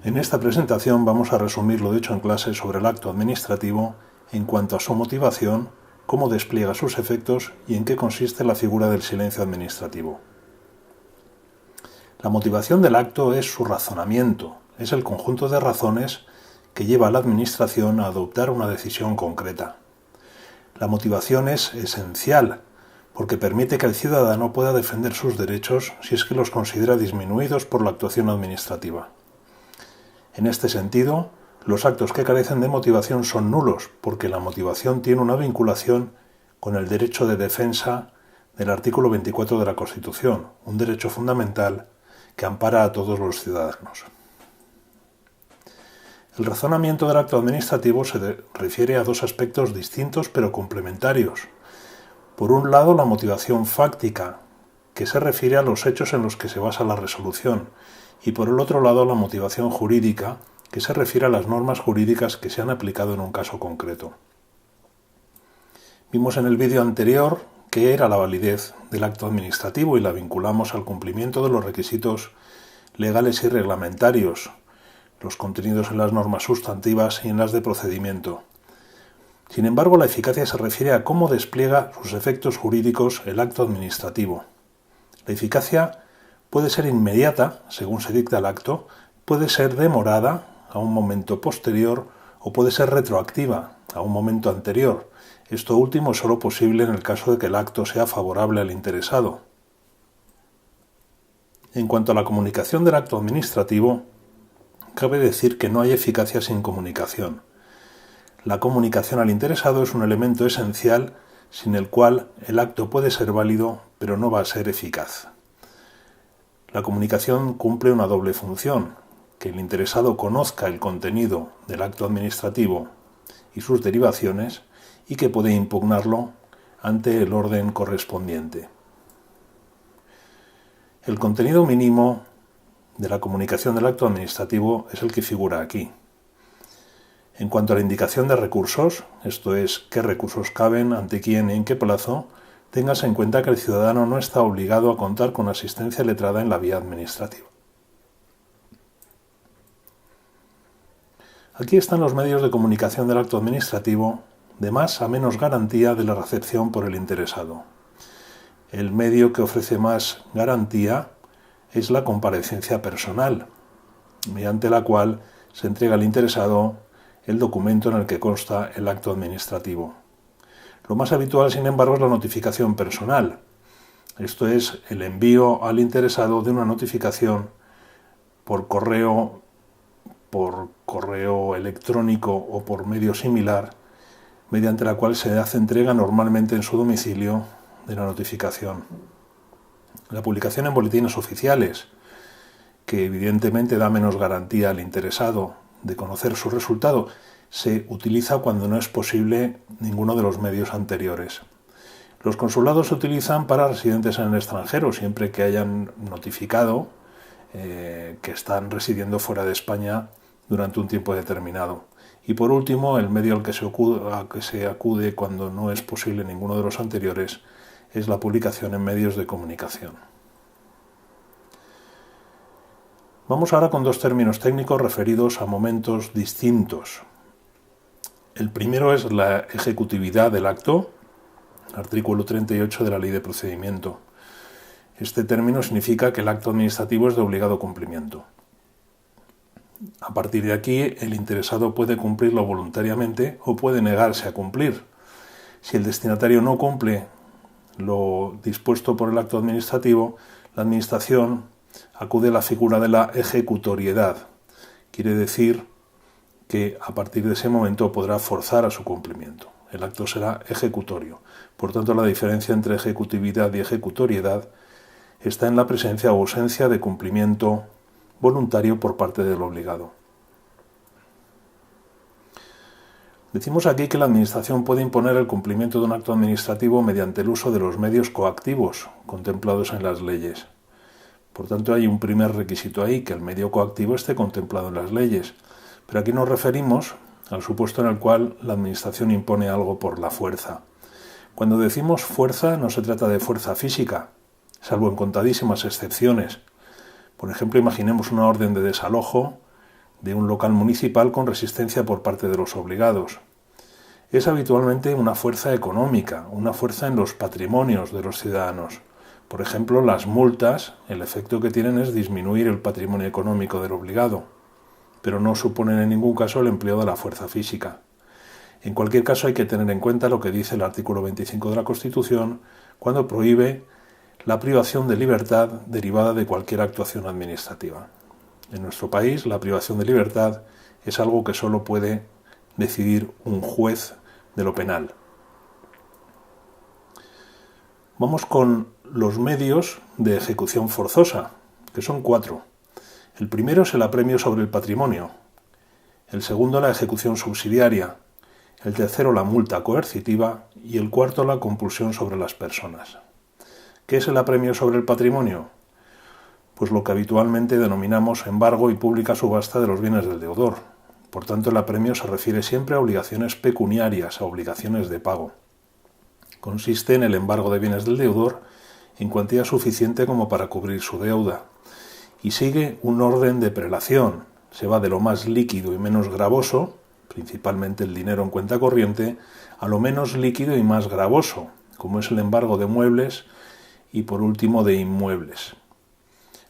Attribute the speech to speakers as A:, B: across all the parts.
A: En esta presentación vamos a resumir lo dicho en clase sobre el acto administrativo en cuanto a su motivación, cómo despliega sus efectos y en qué consiste la figura del silencio administrativo. La motivación del acto es su razonamiento, es el conjunto de razones que lleva a la administración a adoptar una decisión concreta. La motivación es esencial porque permite que el ciudadano pueda defender sus derechos si es que los considera disminuidos por la actuación administrativa. En este sentido, los actos que carecen de motivación son nulos, porque la motivación tiene una vinculación con el derecho de defensa del artículo 24 de la Constitución, un derecho fundamental que ampara a todos los ciudadanos. El razonamiento del acto administrativo se refiere a dos aspectos distintos pero complementarios. Por un lado, la motivación fáctica, que se refiere a los hechos en los que se basa la resolución, y por el otro lado, la motivación jurídica, que se refiere a las normas jurídicas que se han aplicado en un caso concreto. Vimos en el vídeo anterior qué era la validez del acto administrativo y la vinculamos al cumplimiento de los requisitos legales y reglamentarios, los contenidos en las normas sustantivas y en las de procedimiento. Sin embargo, la eficacia se refiere a cómo despliega sus efectos jurídicos el acto administrativo. La eficacia puede ser inmediata, según se dicta el acto, puede ser demorada a un momento posterior o puede ser retroactiva a un momento anterior. Esto último es solo posible en el caso de que el acto sea favorable al interesado. En cuanto a la comunicación del acto administrativo, cabe decir que no hay eficacia sin comunicación. La comunicación al interesado es un elemento esencial sin el cual el acto puede ser válido, pero no va a ser eficaz. La comunicación cumple una doble función: que el interesado conozca el contenido del acto administrativo y sus derivaciones y que puede impugnarlo ante el orden correspondiente. El contenido mínimo de la comunicación del acto administrativo es el que figura aquí. En cuanto a la indicación de recursos, esto es, qué recursos caben, ante quién y en qué plazo, téngase en cuenta que el ciudadano no está obligado a contar con asistencia letrada en la vía administrativa. Aquí están los medios de comunicación del acto administrativo de más a menos garantía de la recepción por el interesado. El medio que ofrece más garantía es la comparecencia personal, mediante la cual se entrega al interesado el documento en el que consta el acto administrativo. Lo más habitual, sin embargo, es la notificación personal. Esto es el envío al interesado de una notificación por correo electrónico o por medio similar, mediante la cual se hace entrega normalmente en su domicilio de la notificación. La publicación en boletines oficiales, que evidentemente da menos garantía al interesado de conocer su resultado, se utiliza cuando no es posible ninguno de los medios anteriores. Los consulados se utilizan para residentes en el extranjero, siempre que hayan notificado que están residiendo fuera de España durante un tiempo determinado. Y por último, el medio al que se acude cuando no es posible ninguno de los anteriores es la publicación en medios de comunicación. Vamos ahora con dos términos técnicos referidos a momentos distintos. El primero es la ejecutividad del acto, artículo 38 de la Ley de Procedimiento. Este término significa que el acto administrativo es de obligado cumplimiento. A partir de aquí, el interesado puede cumplirlo voluntariamente o puede negarse a cumplir. Si el destinatario no cumple lo dispuesto por el acto administrativo, la Administración acude a la figura de la ejecutoriedad. Quiere decir que a partir de ese momento podrá forzar a su cumplimiento. El acto será ejecutorio. Por tanto, la diferencia entre ejecutividad y ejecutoriedad está en la presencia o ausencia de cumplimiento voluntario por parte del obligado. Decimos aquí que la Administración puede imponer el cumplimiento de un acto administrativo mediante el uso de los medios coactivos contemplados en las leyes. Por tanto, hay un primer requisito ahí, que el medio coactivo esté contemplado en las leyes. Pero aquí nos referimos al supuesto en el cual la Administración impone algo por la fuerza. Cuando decimos fuerza, no se trata de fuerza física, salvo en contadísimas excepciones. Por ejemplo, imaginemos una orden de desalojo de un local municipal con resistencia por parte de los obligados. Es habitualmente una fuerza económica, una fuerza en los patrimonios de los ciudadanos. Por ejemplo, las multas, el efecto que tienen es disminuir el patrimonio económico del obligado, pero no suponen en ningún caso el empleo de la fuerza física. En cualquier caso, hay que tener en cuenta lo que dice el artículo 25 de la Constitución cuando prohíbe la privación de libertad derivada de cualquier actuación administrativa. En nuestro país, la privación de libertad es algo que solo puede decidir un juez de lo penal. Vamos con los medios de ejecución forzosa, que son 4. El primero es el apremio sobre el patrimonio, el segundo la ejecución subsidiaria, el tercero la multa coercitiva y el cuarto la compulsión sobre las personas. ¿Qué es el apremio sobre el patrimonio? Pues lo que habitualmente denominamos embargo y pública subasta de los bienes del deudor. Por tanto, el apremio se refiere siempre a obligaciones pecuniarias, a obligaciones de pago. Consiste en el embargo de bienes del deudor en cuantía suficiente como para cubrir su deuda. Y sigue un orden de prelación. Se va de lo más líquido y menos gravoso, principalmente el dinero en cuenta corriente, a lo menos líquido y más gravoso, como es el embargo de muebles y por último de inmuebles.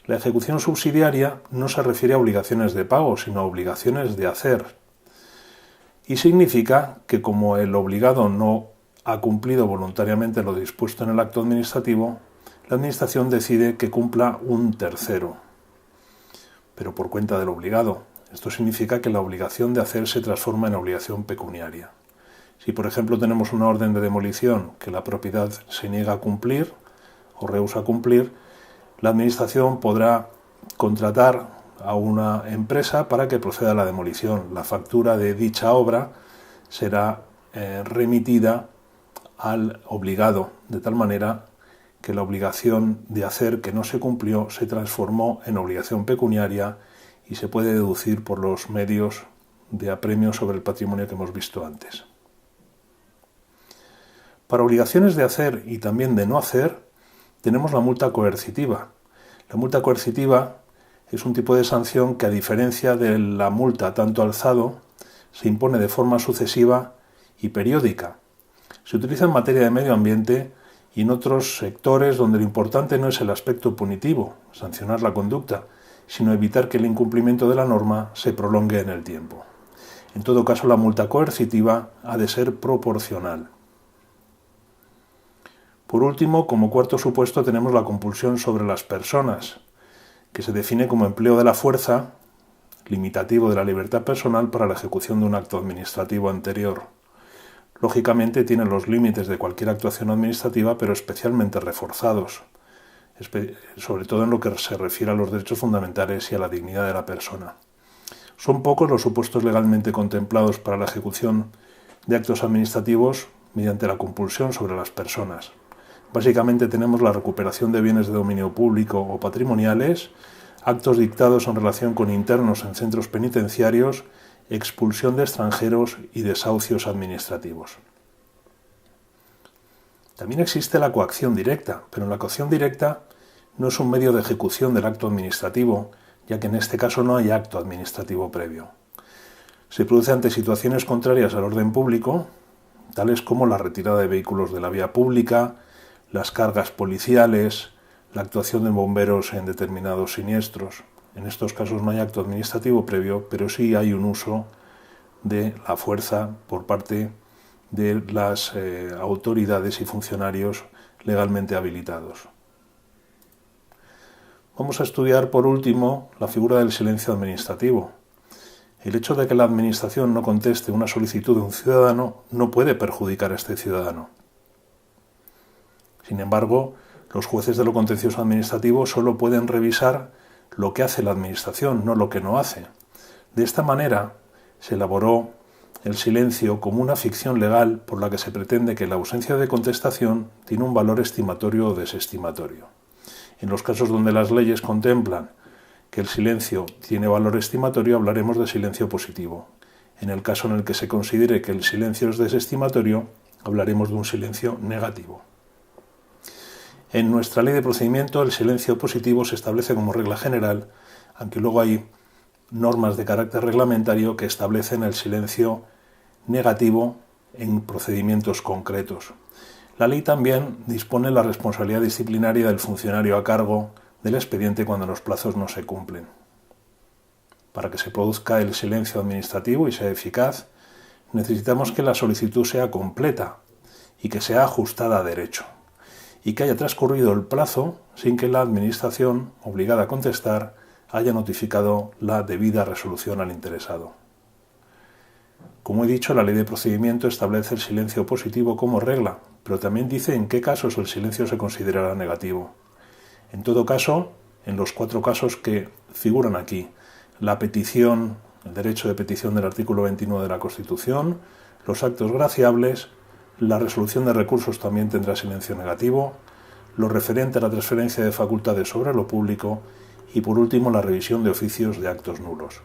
A: La ejecución subsidiaria no se refiere a obligaciones de pago, sino a obligaciones de hacer. Y significa que como el obligado no ha cumplido voluntariamente lo dispuesto en el acto administrativo, la Administración decide que cumpla un tercero, pero por cuenta del obligado. Esto significa que la obligación de hacer se transforma en obligación pecuniaria. Si, por ejemplo, tenemos una orden de demolición que la propiedad se niega a cumplir o rehúsa cumplir, la Administración podrá contratar a una empresa para que proceda a la demolición. La factura de dicha obra será remitida al obligado, de tal manera que la obligación de hacer que no se cumplió se transformó en obligación pecuniaria y se puede deducir por los medios de apremio sobre el patrimonio que hemos visto antes. Para obligaciones de hacer y también de no hacer, tenemos la multa coercitiva. La multa coercitiva es un tipo de sanción que, a diferencia de la multa tanto alzado, se impone de forma sucesiva y periódica. Se utiliza en materia de medio ambiente y en otros sectores donde lo importante no es el aspecto punitivo, sancionar la conducta, sino evitar que el incumplimiento de la norma se prolongue en el tiempo. En todo caso, la multa coercitiva ha de ser proporcional. Por último, como cuarto supuesto, tenemos la compulsión sobre las personas, que se define como empleo de la fuerza, limitativo de la libertad personal para la ejecución de un acto administrativo anterior. Lógicamente tiene los límites de cualquier actuación administrativa, pero especialmente reforzados, sobre todo en lo que se refiere a los derechos fundamentales y a la dignidad de la persona. Son pocos los supuestos legalmente contemplados para la ejecución de actos administrativos mediante la compulsión sobre las personas. Básicamente tenemos la recuperación de bienes de dominio público o patrimoniales, actos dictados en relación con internos en centros penitenciarios, expulsión de extranjeros y desahucios administrativos. También existe la coacción directa, pero la coacción directa no es un medio de ejecución del acto administrativo, ya que en este caso no hay acto administrativo previo. Se produce ante situaciones contrarias al orden público, tales como la retirada de vehículos de la vía pública, las cargas policiales, la actuación de bomberos en determinados siniestros. En estos casos no hay acto administrativo previo, pero sí hay un uso de la fuerza por parte de las autoridades y funcionarios legalmente habilitados. Vamos a estudiar, por último, la figura del silencio administrativo. El hecho de que la Administración no conteste una solicitud de un ciudadano no puede perjudicar a este ciudadano. Sin embargo, los jueces de lo contencioso administrativo solo pueden revisar lo que hace la Administración, no lo que no hace. De esta manera, se elaboró el silencio como una ficción legal por la que se pretende que la ausencia de contestación tiene un valor estimatorio o desestimatorio. En los casos donde las leyes contemplan que el silencio tiene valor estimatorio, hablaremos de silencio positivo. En el caso en el que se considere que el silencio es desestimatorio, hablaremos de un silencio negativo. En nuestra ley de procedimiento, el silencio positivo se establece como regla general, aunque luego hay normas de carácter reglamentario que establecen el silencio negativo en procedimientos concretos. La ley también dispone la responsabilidad disciplinaria del funcionario a cargo del expediente cuando los plazos no se cumplen. Para que se produzca el silencio administrativo y sea eficaz, necesitamos que la solicitud sea completa y que sea ajustada a derecho, y que haya transcurrido el plazo sin que la Administración, obligada a contestar, haya notificado la debida resolución al interesado. Como he dicho, la Ley de Procedimiento establece el silencio positivo como regla, pero también dice en qué casos el silencio se considerará negativo. En todo caso, en los 4 casos que figuran aquí, la petición, el derecho de petición del artículo 29 de la Constitución, los actos graciables, la resolución de recursos también tendrá silencio negativo, lo referente a la transferencia de facultades sobre lo público y, por último, la revisión de oficios de actos nulos.